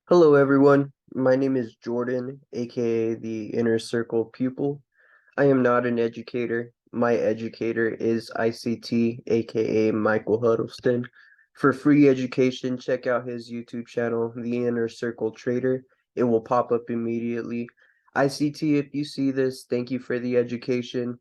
Hello, everyone. My name is Jordan, aka the Inner Circle Pupil. I am not an educator. My educator is ICT, aka Michael Huddleston. For free education, check out his YouTube channel, The Inner Circle Trader. It will pop up immediately. ICT, if you see this, thank you for the education.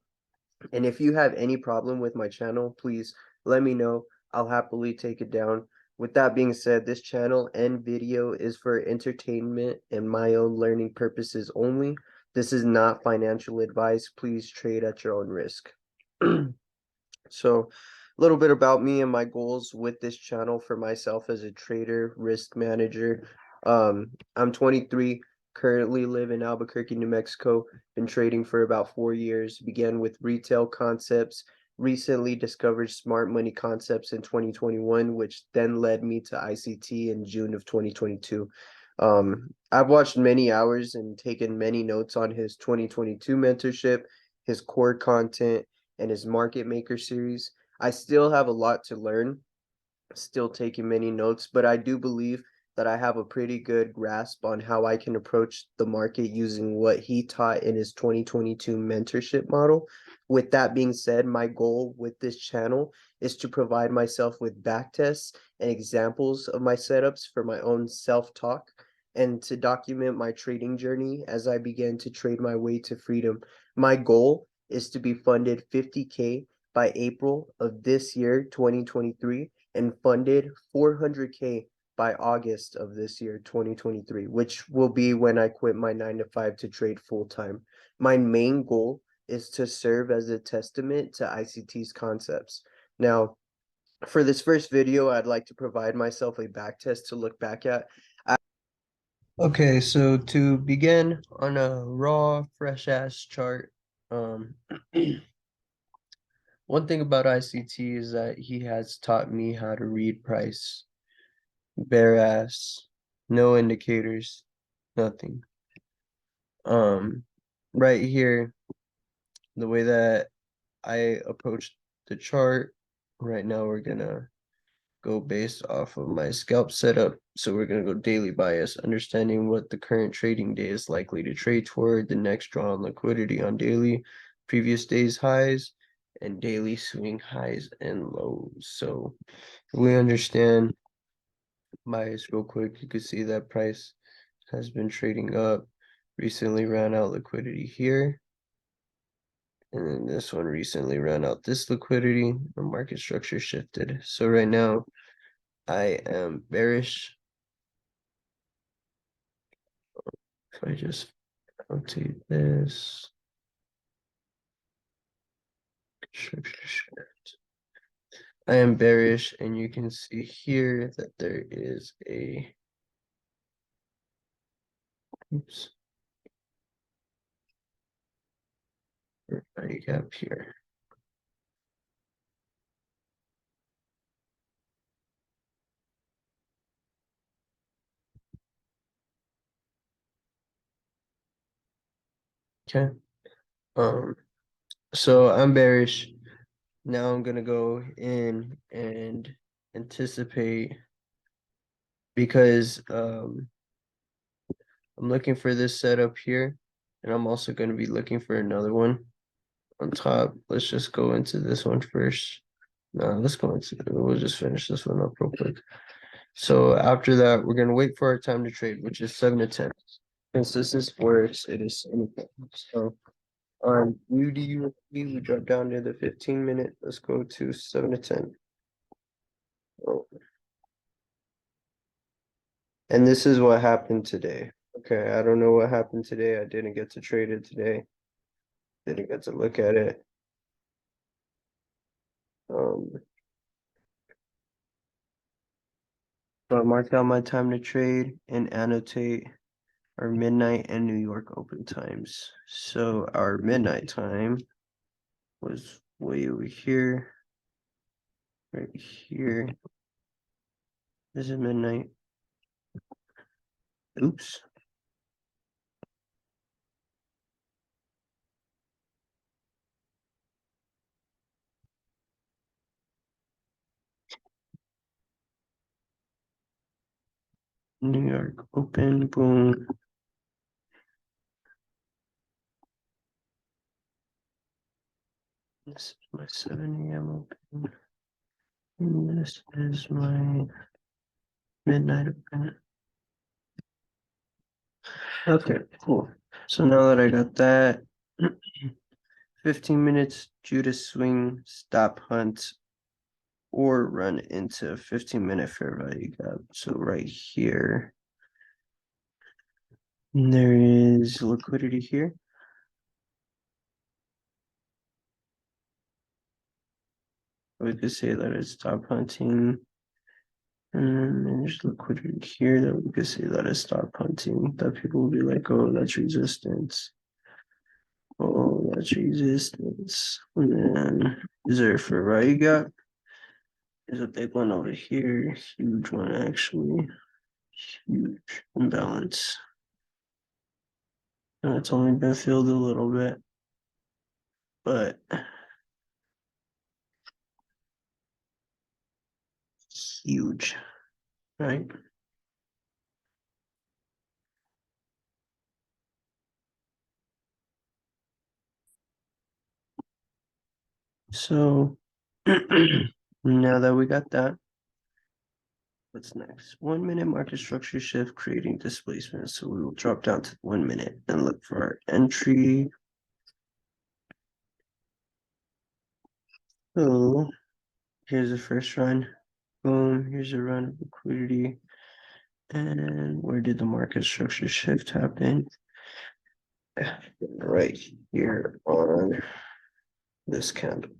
And if you have any problem with my channel, please let me know. I'll happily take it down. With that being said, this channel and video is for entertainment and my own learning purposes only. This is not financial advice. Please trade at your own risk. So, a little bit about me and my goals with this channel for myself as a trader, risk manager. I'm 23, currently live in Albuquerque, New Mexico. Been trading for about 4 years. Began with retail concepts. Recently discovered smart money concepts in 2021, which then led me to ICT in June of 2022. I've watched many hours and taken many notes on his 2022 mentorship, his core content, and his Market Maker series. I still have a lot to learn, still taking many notes, but I do believe that I have a pretty good grasp on how I can approach the market using what he taught in his 2022 mentorship model. With that being said, my goal with this channel is to provide myself with backtests and examples of my setups for my own self-talk and to document my trading journey as I begin to trade my way to freedom. My goal is to be funded 50K by April of this year, 2023, and funded 400K by August of this year, 2023, which will be when I quit my 9 to 5 to trade full time. My main goal is to serve as a testament to ICT's concepts. Now, for this first video, I'd like to provide myself a back test to look back at. Okay, so to begin on a raw, fresh ass chart, um, one thing about ICT is that he has taught me how to read price. Bare ass, no indicators, nothing. Um, right here, the way that I approach the chart, right now we're gonna go based off of my scalp setup. So we're gonna go daily bias, understanding what the current trading day is likely to trade toward, the next draw on liquidity on daily, previous day's highs, and daily swing highs and lows. So we understand bias real quick. You can see that price has been trading up, recently ran out liquidity here. And then this one recently ran out this liquidity. The market structure shifted. So right now I am bearish. If I just rotate this, structure shift. I am bearish, and you can see here that there is a oops value gap here. Okay. So I'm bearish. Now I'm gonna go in and anticipate because I'm looking for this setup here, and I'm also going to be looking for another one on top. Let's just go into this one first. No, we'll just finish this one up real quick. So after that, we're going to wait for our time to trade, which is 7 to 10. Since this is worse, it is anything. So on UDU, we drop down to the 15 minute. Let's go to 7 to 10. Oh. And this is what happened today. Okay, I don't know what happened today. I didn't get to trade it today. Didn't get to look at it. So I marked out my time to trade and annotate our midnight and New York open times. So our midnight time was way over here, right here. This is midnight. Oops. New York open, boom. This is my 7 a.m. open. And this is my midnight open. Okay, cool. So now that I got that, 15 minutes due to swing, stop hunt, or run into 15-minute fair value gap. So right here, there is liquidity here. We could say that it's stop hunting. And then there's liquidity here that we could say that is stop hunting. That people will be like, oh, that's resistance. Oh, that's resistance. And then is there a fair value gap? There's a big one over here, huge one actually, huge imbalance. And it's only been filled a little bit, but huge, right? So now that we got that, what's next? 1 minute market structure shift creating displacement. So we will drop down to 1 minute and look for our entry. So here's the first run. Boom, here's a run of liquidity. And where did the market structure shift happen? Right here on this candle.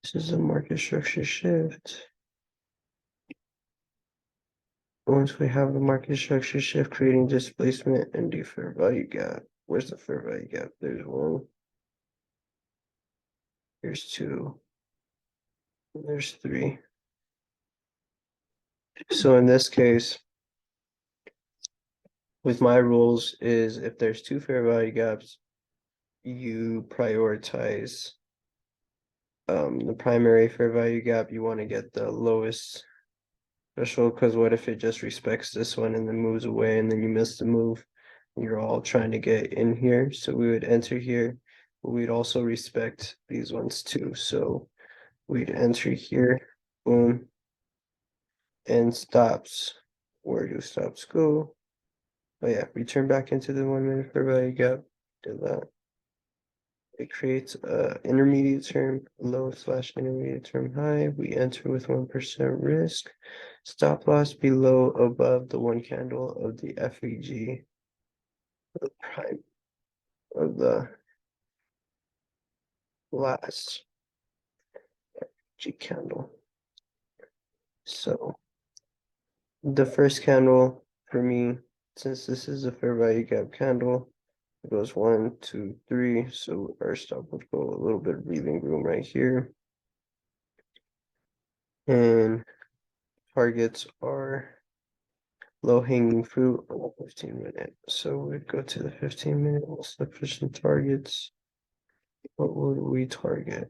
This is a market structure shift. Once we have the market structure shift creating displacement and the fair value gap. Where's the fair value gap? There's one. There's two. There's three. So in this case, with my rules is if there's two fair value gaps, you prioritize the primary fair value gap. You want to get the lowest threshold, because what if it just respects this one and then moves away and then you miss the move? You're all trying to get in here. So we would enter here, but we'd also respect these ones too. So we'd enter here, boom, and stops. Where do stops go? Oh yeah, return back into the 1 minute fair value gap. Do that. It creates a intermediate term low slash intermediate term high. We enter with 1% risk. Stop loss below above the one candle of the FEG, the prime of the last G candle. So the first candle for me, since this is a fair value gap candle, it goes 1, 2, 3. So our stop would go a little bit of breathing room right here. And targets are low hanging fruit on the 15-minute. So we'd go to the 15-minute, let's look for some targets. What would we target?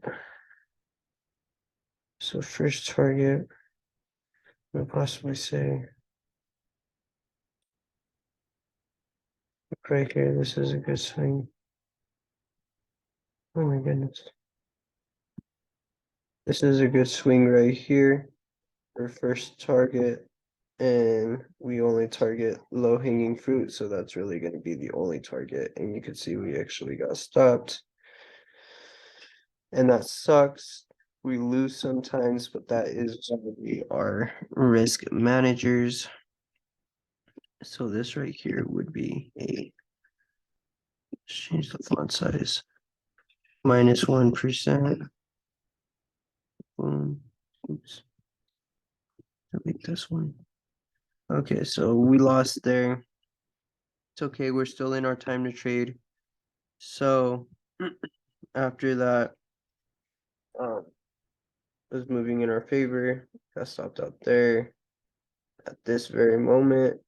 So first target, I would possibly say right here, this is a good swing. Oh my goodness. This is a good swing right here for first target. And we only target low hanging fruit. So that's really going to be the only target. And you can see we actually got stopped. And that sucks. We lose sometimes, but that is when we are risk managers. So this right here would be a, let's change the font size, -1%. Oops. Delete this one. Okay, so we lost there. It's okay, we're still in our time to trade. So after that, was moving in our favor. Got stopped out there. At this very moment,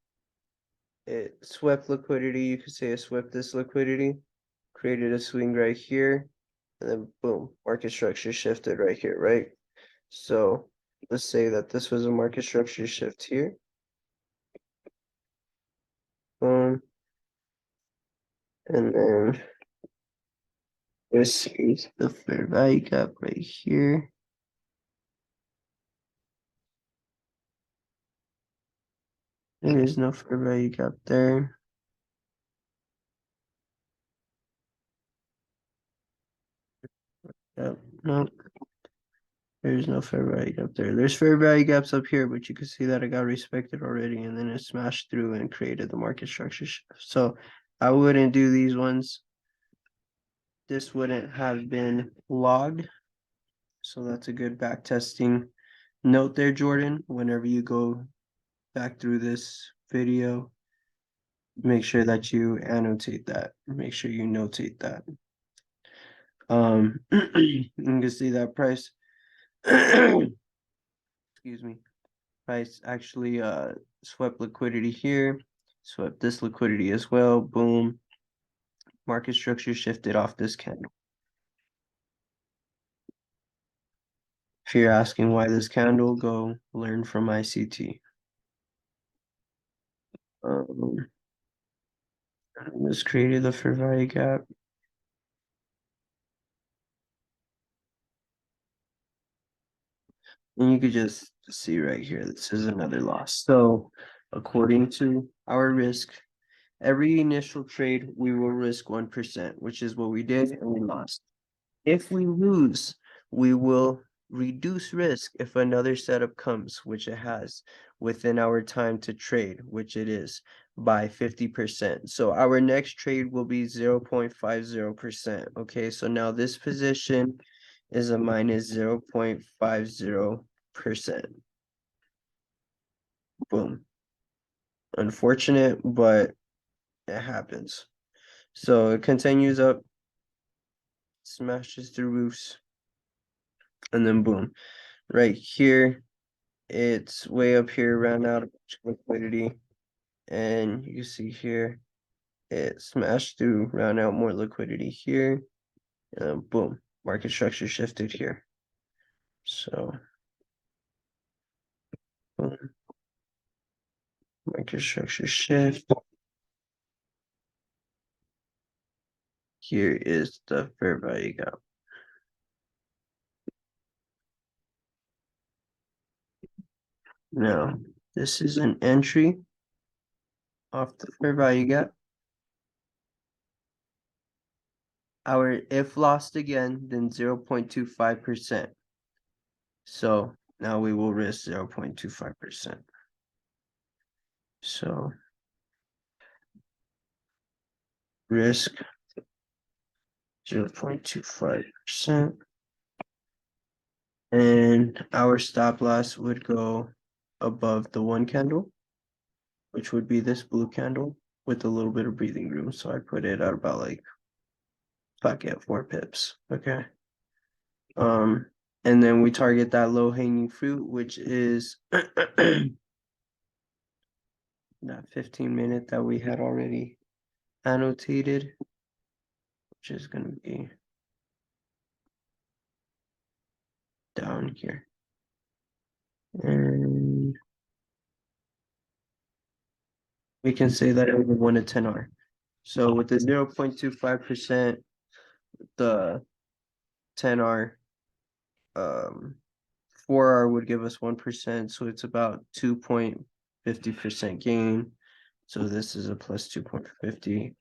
it swept liquidity. You could say it swept this liquidity, created a swing right here, and then boom, market structure shifted right here, right? So let's say that this was a market structure shift here. Boom. And then this is the fair value gap right here. There is no fair value gap there. Yep, no, there's no fair value gap there. There's fair value gaps up here, but you can see that it got respected already, and then it smashed through and created the market structure shift. So I wouldn't do these ones. This wouldn't have been logged. So that's a good back testing note there, Jordan. Whenever you go back through this video, make sure that you annotate that. Make sure you notate that. You can see that price. Excuse me. Price actually swept liquidity here, swept this liquidity as well. Boom. Market structure shifted off this candle. If you're asking why this candle, go learn from ICT. This created the fair value gap. And you could just see right here, this is another loss. So according to our risk, every initial trade, we will risk 1%, which is what we did, and we lost. If we lose, we will reduce risk if another setup comes, which it has, within our time to trade, which it is, by 50%. So our next trade will be 0.50%. Okay, so now this position is a minus 0.50%. Boom. Unfortunate, but it happens. So it continues up, smashes through roofs, and then boom. Right here, it's way up here, ran out of liquidity. And you can see here, it smashed through, ran out more liquidity here. And boom, market structure shifted here. So, boom, market structure shift. Here is the fair value gap. Now, this is an entry off the fair value gap. Our if lost again, then 0.25%. So now we will risk 0.25%. So risk 0.25%. And our stop loss would go above the one candle, which would be this blue candle with a little bit of breathing room. So I put it at about like, if I get 4 pips, okay. And then we target that low hanging fruit, which is that 15-minute that we had already annotated, which is going to be down here. And we can say that it would want a 10R. So with the 0.25%, the 10R, 4R would give us 1%, so it's about 2.50% gain. So this is a plus 2.50,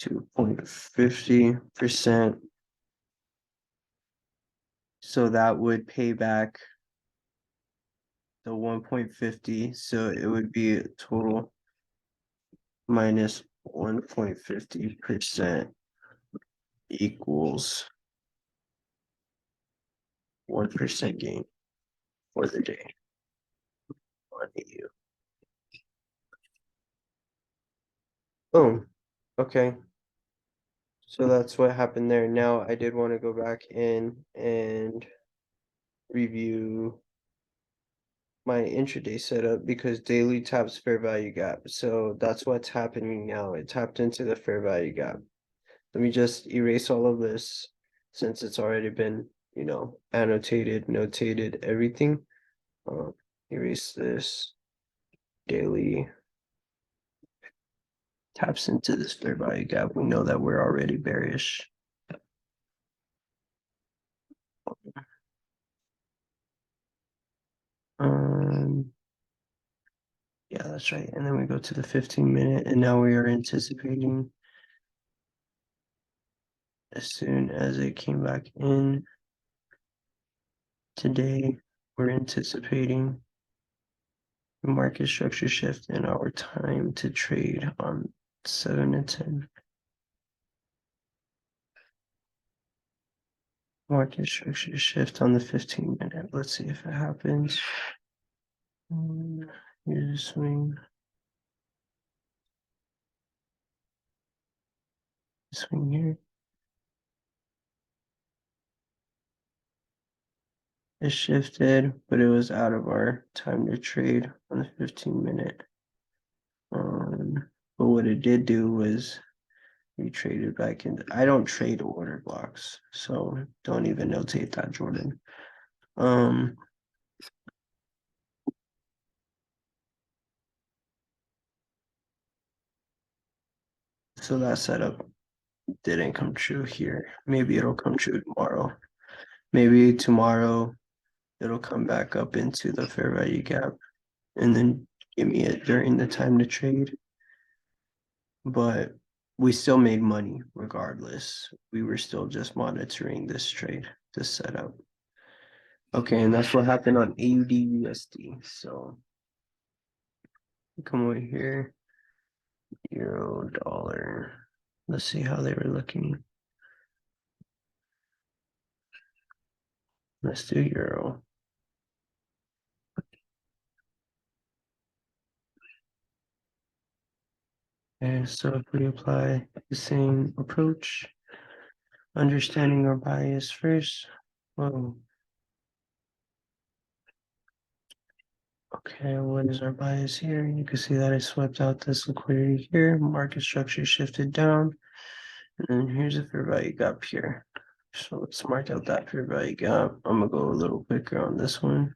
2.50%. So that would pay back the 1.50, so it would be a total minus 1.50% equals 1% gain for the day on EU. Oh, okay. So that's what happened there. Now I did want to go back in and review my intraday setup because daily taps fair value gap. So that's what's happening now. It tapped into the fair value gap. Let me just erase all of this since it's already been, annotated, notated, everything. Um, Erase this daily taps into this fair value gap. We know that we're already bearish. Yeah, that's right. And then we go to the 15-minute, and now we are anticipating as soon as it came back in today, we're anticipating the market structure shift in our time to trade on 7 and 10. Market structure shift on the 15-minute. Let's see if it happens. Here's a swing. Swing here. It shifted, but it was out of our time to trade on the 15-minute. But what it did do was we traded back in. I don't trade order blocks, so don't even notate that, Jordan. So that setup didn't come true here. Maybe it'll come true tomorrow. Maybe tomorrow it'll come back up into the fair value gap and then give me it during the time to trade. But we still made money regardless. We were still just monitoring this trade, this setup. Okay, and that's what happened on AUD USD. So come over here, euro, dollar. Let's see how they were looking. Let's do euro. And so if we apply the same approach, understanding our bias first. Whoa. Okay, what is our bias here? You can see that I swept out this liquidity here. Market structure shifted down. And then here's a fair value gap here. So let's mark out that fair value gap. I'm gonna go a little quicker on this one.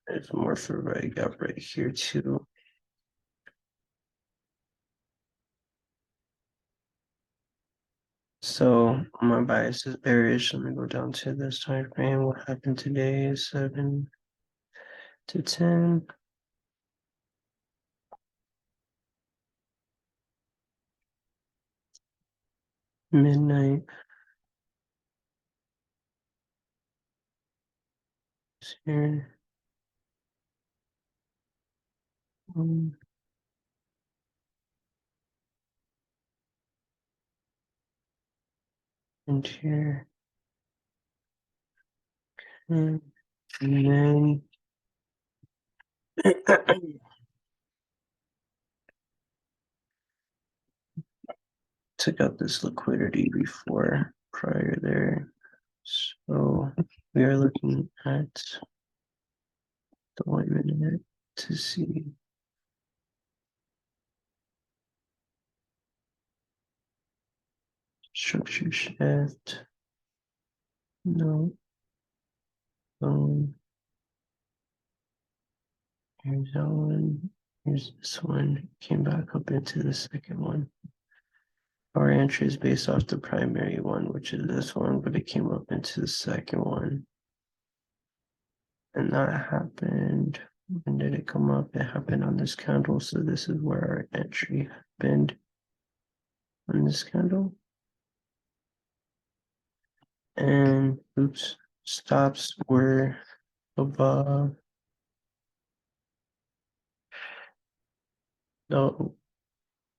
There's more fair value gap right here too. So my bias is bearish. Let me go down to this time frame. What happened today is 7 to 10. Midnight. Here. And here. And then took out this liquidity before prior there. So we are looking at the 1 minute to see structure shift. No. Here's that one. Here's this one. Came back up into the second one. Our entry is based off the primary one, which is this one, but it came up into the second one. And that happened. When did it come up? It happened on this candle. So this is where our entry happened on this candle. And oops, stops were above the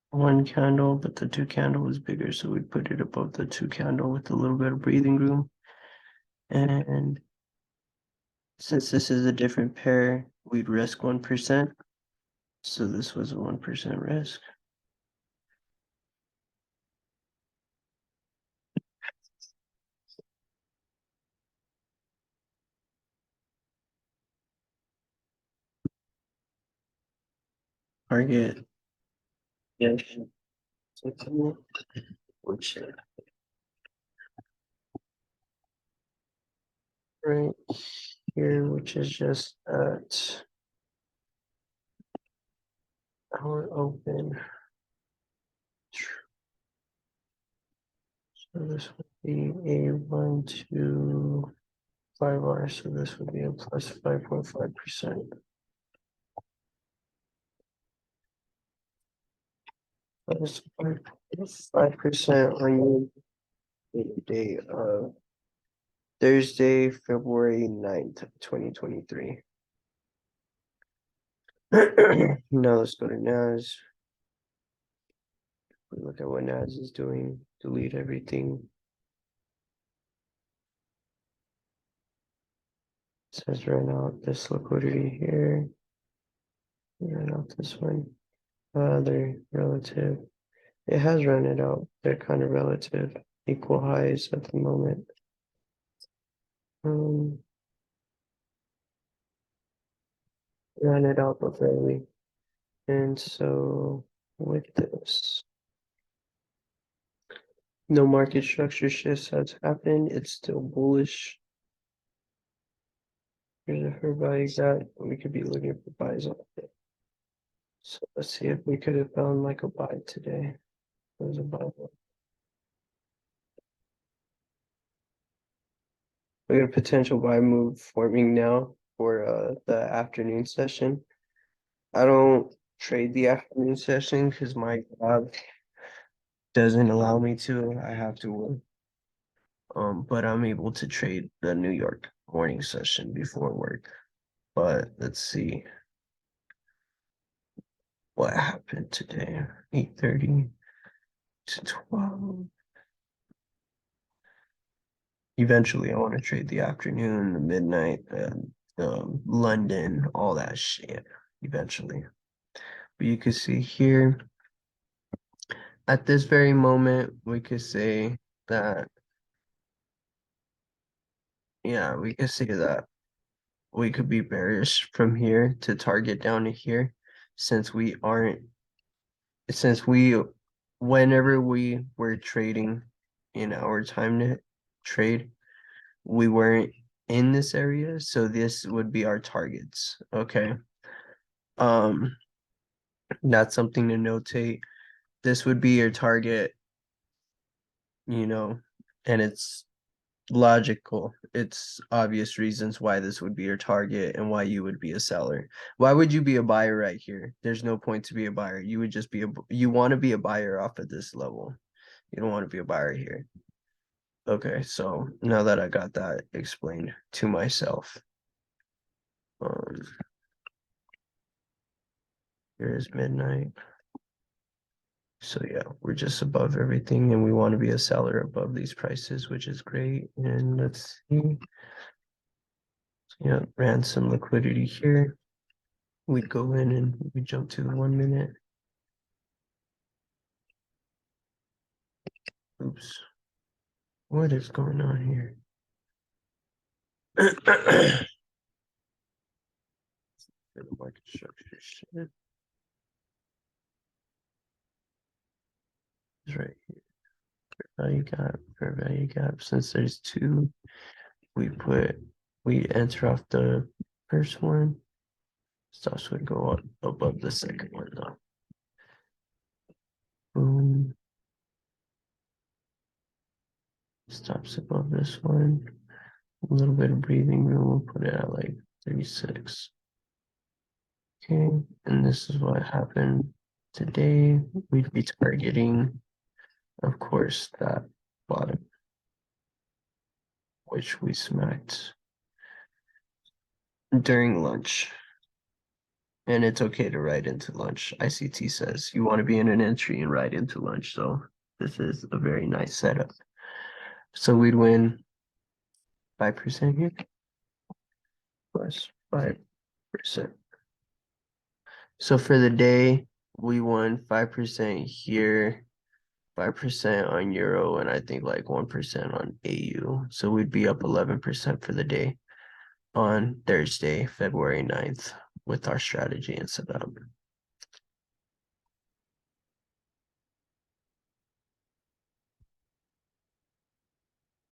one candle, but the two candle was bigger, so we put it above the two candle with a little bit of breathing room. And since this is a different pair, we'd risk 1%. So this was a 1% risk. Target. Yeah. Which right here, which is just at our open. So this would be a 1, 2, 5R. So this would be a plus 5.5%. Plus 5% on your day of Thursday, February 9th, 2023. Now let's go to NAS. Look at what NAS is doing. Delete everything. It says run out this liquidity here. Run out this one. They're relative. It has run it out. They're kind of relative. Equal highs at the moment. Run it out but fairly. And so with this, no market structure shifts has happened. It's still bullish. Here's a fair value gap. We could be looking for buys on it. So let's see if we could have found like a buy today. There's a buy. We got a potential buy move forming now for the afternoon session. I don't trade the afternoon session because my job doesn't allow me to. I have to work. But I'm able to trade the New York morning session before work. But let's see what happened today. 8:30 to 12. Eventually, I want to trade the afternoon, the midnight, London, all that shit. Eventually, but you can see here at this very moment, we could say that, yeah, we could say that we could be bearish from here to target down to here, since we aren't, since we, whenever we were trading in our time to trade, we weren't in this area, so this would be our targets. Okay. That's something to notate. This would be your target, and it's logical. It's obvious reasons why this would be your target and why you would be a seller. Why would you be a buyer right here? There's no point to be a buyer. You would just be you want to be a buyer off of this level. You don't want to be a buyer here. Okay, so now that I got that explained to myself, here's midnight. So yeah, we're just above everything, and we want to be a seller above these prices, which is great. And let's see. Yeah, ran some liquidity here. We'd go in and we jump to the 1 minute. Oops. What is going on here? The market structure shit. It's right here. Fair value gap. Since there's two, we enter off the first one. Stops would go up above the second one though. Boom. Stops above this one. A little bit of breathing room. We'll put it at like 36. Okay, and this is what happened today. We'd be targeting, of course, that bottom, which we smacked during lunch. And it's okay to ride into lunch. ICT says you want to be in an entry and ride into lunch. So this is a very nice setup. So we'd win 5% here, plus 5%. So for the day, we won 5% here, 5% on Euro, and I think like 1% on AU. So we'd be up 11% for the day on Thursday, February 9th with our strategy and setup.